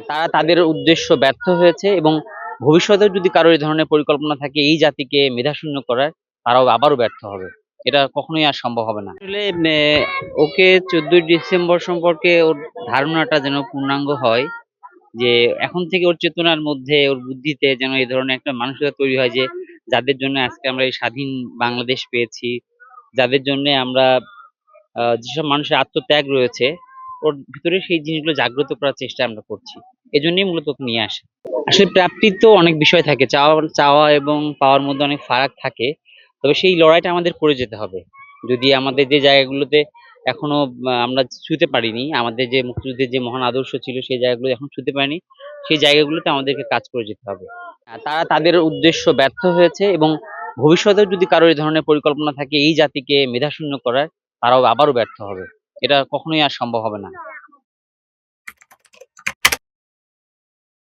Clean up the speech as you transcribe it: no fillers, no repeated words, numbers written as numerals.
তারা তাদের উদ্দেশ্য ব্যর্থ হয়েছে এবং ভবিষ্যতেও যদি কারো এই ধরনের পরিকল্পনা থাকে এই জাতিকে মেধাশূন্য করার, তারাও আবারও ব্যর্থ হবে। এটা কখনোই আর সম্ভব হবে না। আসলে ওকে 14ই ডিসেম্বর সম্পর্কে ওর ধারণাটা যেন পূর্ণাঙ্গ হয়, যে এখন থেকে ওর চেতনার মধ্যে, ওর বুদ্ধিতে যেন এই ধরনের একটা মানসিকতা তৈরি হয় যে যাদের জন্য আজকে আমরা এই স্বাধীন বাংলাদেশ পেয়েছি, যাদের জন্য আমরা যেসব মানুষের আত্মত্যাগ রয়েছে, ওর ভিতরে সেই জিনিসগুলো জাগ্রত করার চেষ্টা আমরা করছি। এজন্যই মূলত ওকে নিয়ে আসা। আসলে প্রাপ্তির তো অনেক বিষয় থাকে, চাওয়া চাওয়া এবং পাওয়ার মধ্যে অনেক ফারাক থাকে। তবে সেই লড়াইটা আমাদের করে যেতে হবে। যদি আমাদের যে জায়গাগুলোতে এখনো আমরা ছুঁতে পারিনি, আমাদের যে মুক্তিযুদ্ধের যে মহান আদর্শ ছিল সেই জায়গাগুলো এখন ছুঁতে পারিনি, সেই জায়গাগুলোতে আমাদেরকে কাজ করে যেতে হবে। তারা তাদের উদ্দেশ্য ব্যর্থ হয়েছে এবং ভবিষ্যতেও যদি কারো এই ধরনের পরিকল্পনা থাকে এই জাতিকে মেধাশূন্য করার, তারাও আবারও ব্যর্থ হবে। এটা কখনোই আর সম্ভব হবে না।